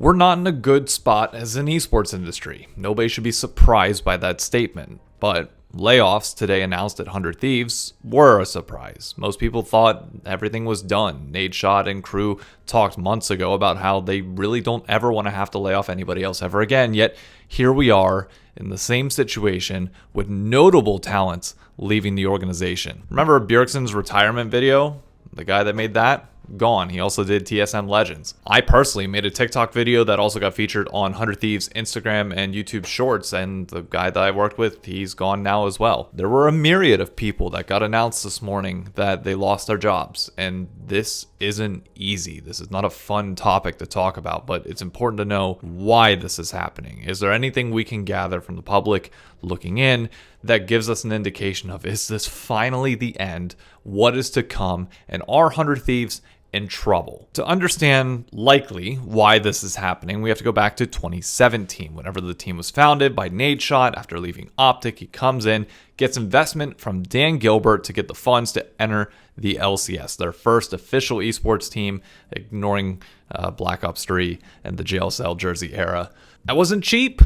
We're not in a good spot as an esports industry. Nobody should be surprised by that statement. But layoffs today announced at 100 Thieves were a surprise. Most people thought everything was done. Nadeshot and crew talked months ago about how they really don't ever want to have to lay off anybody else ever again. Yet here we are in the same situation with notable talents leaving the organization. Remember Bjergsen's retirement video? The guy that made that? Gone. He also did TSM Legends. I personally made a TikTok video that also got featured on 100 Thieves Instagram and YouTube Shorts, and the guy that I worked with, he's gone now as well. There were a myriad of people that got announced this morning that they lost their jobs, and this isn't easy. This is not a fun topic to talk about, but it's important to know why this is happening. Is there anything we can gather from the public looking in that gives us an indication of, is this finally the end? What is to come? And are 100 Thieves in trouble? To understand likely why this is happening, we have to go back to 2017, whenever the team was founded by Nadeshot. After leaving Optic, he comes in, gets investment from Dan Gilbert to get the funds to enter the LCS, their first official esports team, ignoring Black Ops 3 and the JLSL Jersey era. That wasn't cheap.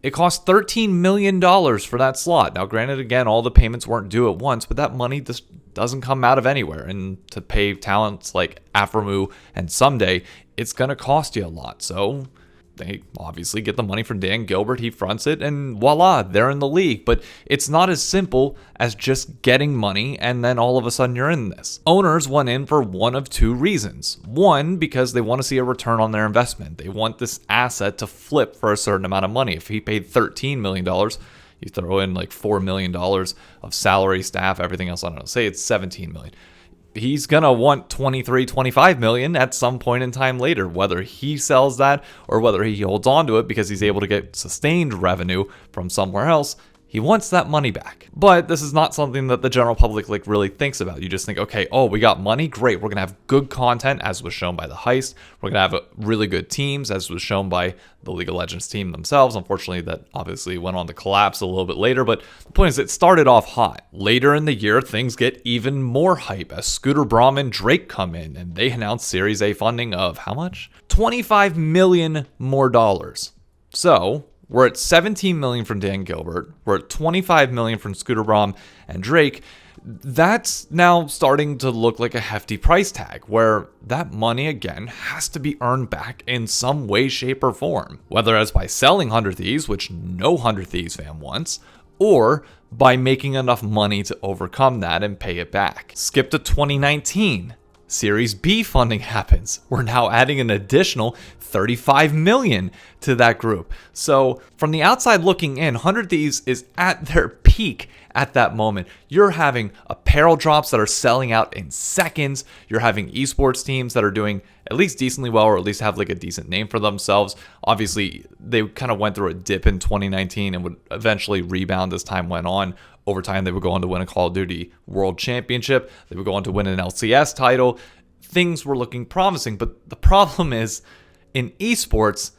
It cost $13 million for that slot. Now, granted, again, all the payments weren't due at once, but that money just doesn't come out of anywhere. And to pay talents like Aframu and Someday, it's going to cost you a lot. So they obviously get the money from Dan Gilbert. He fronts it, and voila, they're in the league. But it's not as simple as just getting money and then all of a sudden you're in this. Owners went in for one of two reasons. One, because they want to see a return on their investment. They want this asset to flip for a certain amount of money. If he paid $13 million, you throw in like $4 million of salary, staff, everything else, I don't know, say it's $17 million. He's going to want 23, 25 million at some point in time later, whether he sells that or whether he holds on to it because he's able to get sustained revenue from somewhere else. He wants that money back. But this is not something that the general public really thinks about. You just think, okay, oh, we got money, great. We're going to have good content, as was shown by the heist. We're going to have really good teams, as was shown by the League of Legends team themselves. Unfortunately, that obviously went on to collapse a little bit later. But the point is, it started off hot. Later in the year, things get even more hype as Scooter Braum and Drake come in, and they announced Series A funding of how much? $25 million more dollars. So we're at $17 million from Dan Gilbert. We're at $25 million from Scooter Braum and Drake. That's now starting to look like a hefty price tag, where that money, again, has to be earned back in some way, shape, or form. Whether it's by selling 100 Thieves, which no 100 Thieves fan wants, or by making enough money to overcome that and pay it back. Skip to 2019. Series B funding happens. We're now adding an additional $35 million to that group. So from the outside looking in, 100 Thieves is at their peak at that moment. You're having apparel drops that are selling out in seconds. You're having esports teams that are doing at least decently well, or at least have like a decent name for themselves. Obviously, they kind of went through a dip in 2019 and would eventually rebound as time went on. Over time, they would go on to win a Call of Duty World Championship. They would go on to win an LCS title. Things were looking promising, but the problem is, in esports,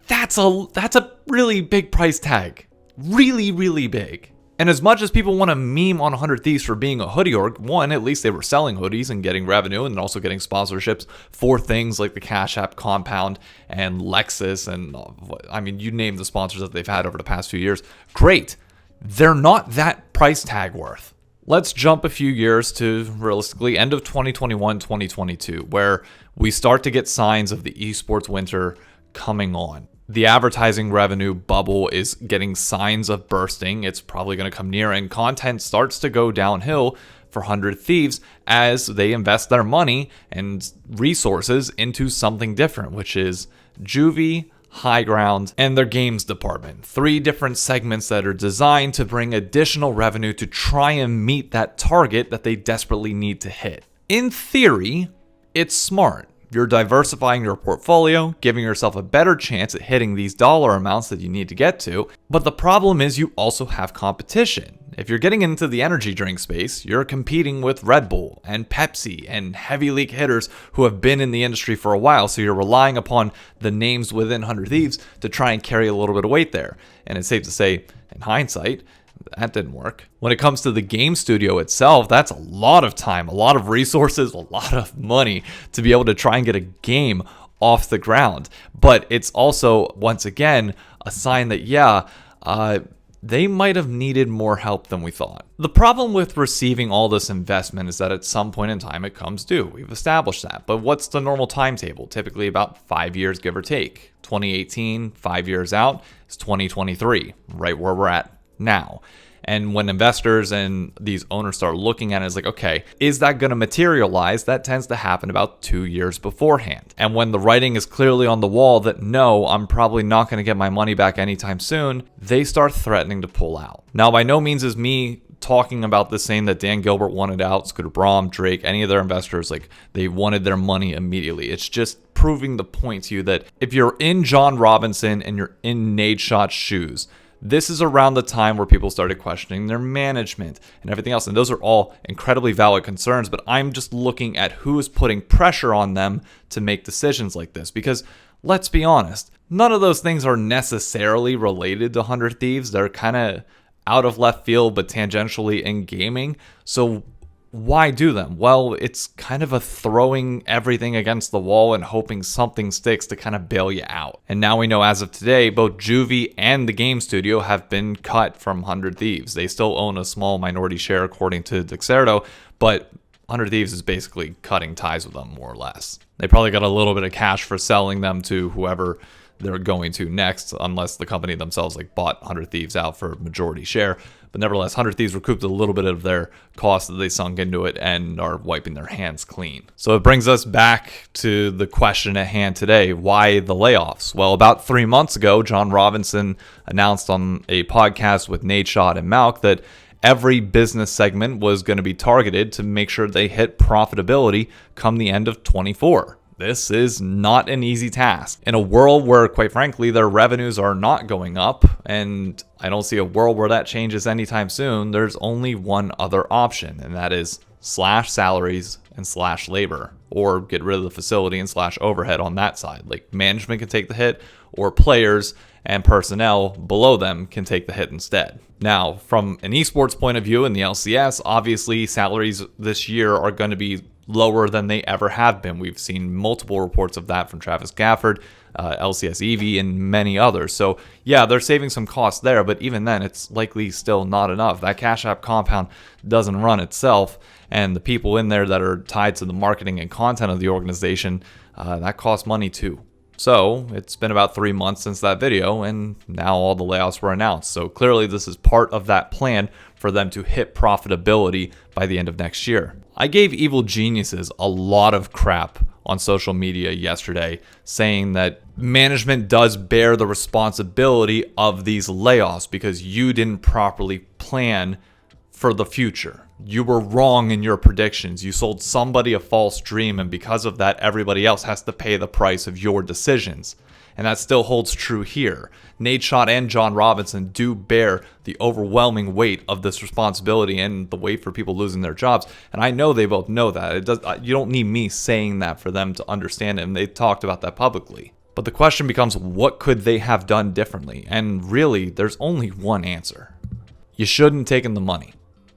that's a really big price tag. Really, really big. And as much as people want to meme on 100 Thieves for being a hoodie org, one, at least they were selling hoodies and getting revenue and also getting sponsorships for things like the Cash App Compound and Lexus and, I mean, you name the sponsors that they've had over the past few years. Great. They're not that price tag worth. Let's jump a few years to realistically end of 2021, 2022, where we start to get signs of the esports winter coming on. The advertising revenue bubble is getting signs of bursting. It's probably going to come near, and content starts to go downhill for 100 Thieves as they invest their money and resources into something different, which is Juvie, High Ground, and their games department. 3 different segments that are designed to bring additional revenue to try and meet that target that they desperately need to hit. In theory, it's smart. You're diversifying your portfolio, giving yourself a better chance at hitting these dollar amounts that you need to get to. But the problem is you also have competition. If you're getting into the energy drink space, you're competing with Red Bull and Pepsi and heavy league hitters who have been in the industry for a while. So you're relying upon the names within 100 Thieves to try and carry a little bit of weight there. And it's safe to say, in hindsight, that didn't work. When it comes to the game studio itself, that's a lot of time, a lot of resources, a lot of money to be able to try and get a game off the ground. But it's also, once again, a sign that, they might have needed more help than we thought. The problem with receiving all this investment is that at some point in time it comes due. We've established that. But what's the normal timetable? Typically about 5 years, give or take. 2018, 5 years out, is 2023, right where we're at now. And when investors and these owners start looking at it, it's like, okay, is that going to materialize? That tends to happen about 2 years beforehand. And when the writing is clearly on the wall that no, I'm probably not going to get my money back anytime soon, they start threatening to pull out. Now, by no means is me talking about this saying that Dan Gilbert wanted out, Scooter Braun, Drake, any of their investors, like they wanted their money immediately. It's just proving the point to you that if you're in John Robinson and you're in Nate Schott's shoes, this is around the time where people started questioning their management and everything else. And those are all incredibly valid concerns, but I'm just looking at who is putting pressure on them to make decisions like this. Because let's be honest, none of those things are necessarily related to 100 Thieves. They're kind of out of left field, but tangentially in gaming. So why do them? Well, it's kind of a throwing everything against the wall and hoping something sticks to kind of bail you out. And now we know as of today, both Juvie and the game studio have been cut from 100 Thieves. They still own a small minority share according to Dexerto, but 100 Thieves is basically cutting ties with them more or less. They probably got a little bit of cash for selling them to whoever they're going to next, unless the company themselves like bought 100 Thieves out for majority share. But nevertheless, 100 Thieves recouped a little bit of their cost that they sunk into it and are wiping their hands clean. So it brings us back to the question at hand today. Why the layoffs? Well, about 3 months ago, John Robinson announced on a podcast with Nate Schott and Malk that every business segment was going to be targeted to make sure they hit profitability come the end of 24. This is not an easy task. In a world where, quite frankly, their revenues are not going up, and I don't see a world where that changes anytime soon, there's only one other option, and that is slash salaries and slash labor, or get rid of the facility and slash overhead on that side. Like management can take the hit, or players and personnel below them can take the hit instead. Now, from an esports point of view in the LCS, obviously salaries this year are going to be lower than they ever have been. We've seen multiple reports of that from Travis Gafford, LCS Eevee, and many others. So yeah, they're saving some costs there, but even then, it's likely still not enough. That Cash App compound doesn't run itself, and the people in there that are tied to the marketing and content of the organization, that costs money too. So it's been about 3 months since that video, and now all the layoffs were announced. So clearly this is part of that plan for them to hit profitability by the end of next year. I gave Evil Geniuses a lot of crap on social media yesterday, saying that management does bear the responsibility of these layoffs because you didn't properly plan for the future. You were wrong in your predictions. You sold somebody a false dream, and because of that, everybody else has to pay the price of your decisions. And that still holds true here. Nate Schott and John Robinson do bear the overwhelming weight of this responsibility and the weight for people losing their jobs. And I know they both know that. You don't need me saying that for them to understand it, and they talked about that publicly. But the question becomes, what could they have done differently? And really, there's only one answer. You shouldn't have taken the money.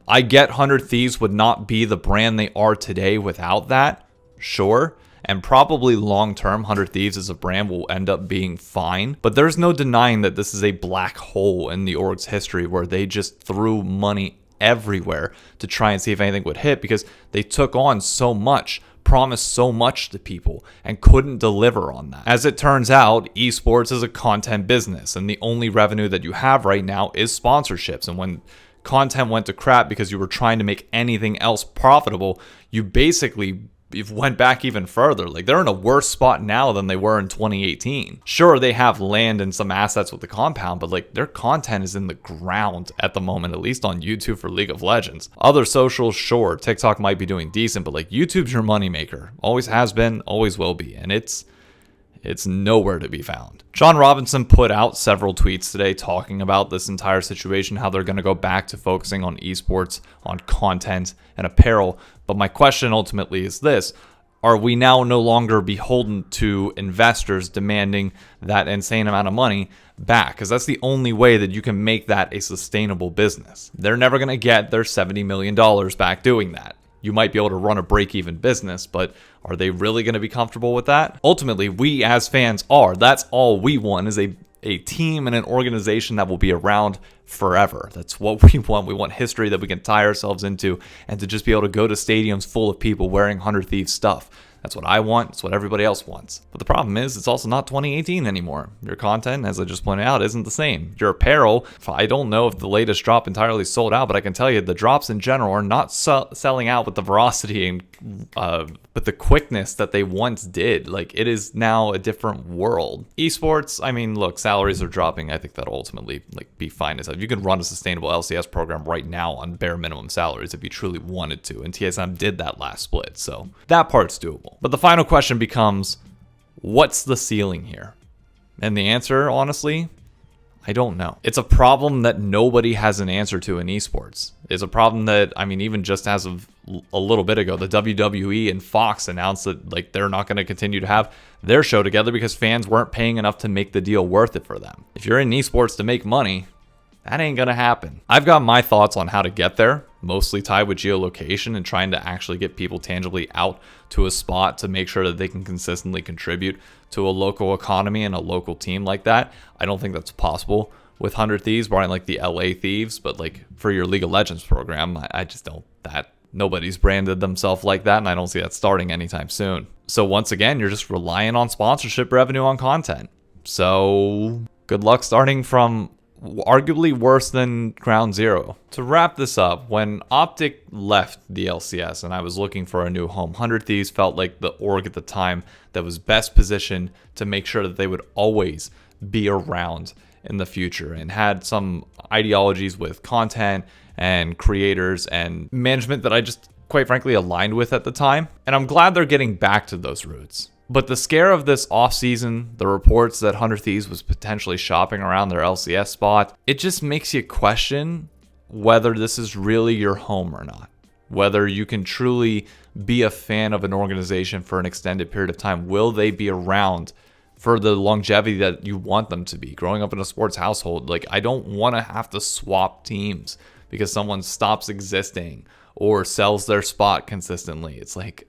I get 100 Thieves would not be the brand they are today without that, sure. And probably long-term, 100 Thieves as a brand will end up being fine. But there's no denying that this is a black hole in the org's history where they just threw money everywhere to try and see if anything would hit because they took on so much, promised so much to people, and couldn't deliver on that. As it turns out, esports is a content business, and the only revenue that you have right now is sponsorships. And when content went to crap because you were trying to make anything else profitable, you basically went back even further. Like, they're in a worse spot now than they were in 2018. Sure, they have land and some assets with the compound, but like their content is in the ground at the moment, at least on YouTube for League of Legends. Other socials, sure, TikTok might be doing decent, but like YouTube's your moneymaker. Always has been, always will be, and it's nowhere to be found. John Robinson put out several tweets today talking about this entire situation, how they're going to go back to focusing on esports, on content, and apparel. But my question ultimately is this: are we now no longer beholden to investors demanding that insane amount of money back? Because that's the only way that you can make that a sustainable business. They're never going to get their $70 million back doing that. you might be able to run a break-even business, but are they really going to be comfortable with that? Ultimately, we as fans are. That's all we want, is a team and an organization that will be around forever. That's what we want. We want history that we can tie ourselves into, and to just be able to go to stadiums full of people wearing 100 Thieves stuff. That's what I want. It's what everybody else wants. But the problem is, it's also not 2018 anymore. Your content, as I just pointed out, isn't the same. Your apparel, I don't know if the latest drop entirely sold out, but I can tell you the drops in general are not selling out with the veracity and with the quickness that they once did. Like, it is now a different world. Esports, I mean, look, salaries are dropping. I think that'll ultimately be fine. As you can run a sustainable LCS program right now on bare minimum salaries if you truly wanted to, and TSM did that last split, so that part's doable. But the final question becomes, what's the ceiling here? And the answer, honestly, I don't know. It's a problem that nobody has an answer to in esports. It's a problem that, I mean, even just as of a little bit ago, the WWE and Fox announced that like they're not going to continue to have their show together because fans weren't paying enough to make the deal worth it for them. If you're in esports to make money, that ain't gonna happen. I've got my thoughts on how to get there, mostly tied with geolocation and trying to actually get people tangibly out to a spot to make sure that they can consistently contribute to a local economy and a local team like that. I don't think that's possible with 100 Thieves, barring like the LA Thieves, but like for your League of Legends program, I just don't. Nobody's branded themselves like that, and I don't see that starting anytime soon. So once again, you're just relying on sponsorship revenue on content. So good luck starting from arguably worse than ground zero. To wrap this up, when Optic left the LCS and I was looking for a new home, 100 Thieves felt like the org at the time that was best positioned to make sure that they would always be around in the future, and had some ideologies with content and creators and management that I just quite frankly aligned with at the time. And I'm glad they're getting back to those roots. But the scare of this offseason, the reports that 100 Thieves was potentially shopping around their LCS spot, it just makes you question whether this is really your home or not. Whether you can truly be a fan of an organization for an extended period of time. Will they be around for the longevity that you want them to be? Growing up in a sports household, like, I don't want to have to swap teams because someone stops existing or sells their spot consistently. It's like,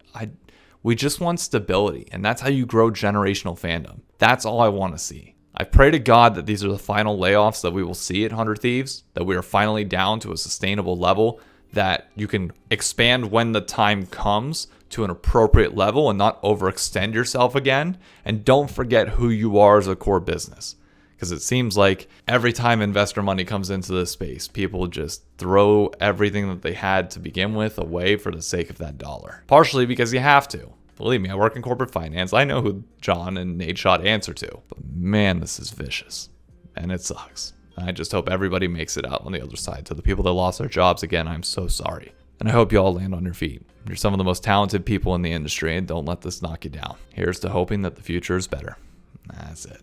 we just want stability, and that's how you grow generational fandom. That's all I want to see. I pray to God that these are the final layoffs that we will see at 100 Thieves, that we are finally down to a sustainable level, that you can expand when the time comes to an appropriate level and not overextend yourself again. And don't forget who you are as a core business. Because it seems like every time investor money comes into this space, people just throw everything that they had to begin with away for the sake of that dollar. Partially because you have to. Believe me, I work in corporate finance. I know who John and Nate Schott answer to. But man, this is vicious. And it sucks. I just hope everybody makes it out on the other side. To the people that lost their jobs, again, I'm so sorry. And I hope you all land on your feet. You're some of the most talented people in the industry, and don't let this knock you down. Here's to hoping that the future is better. That's it.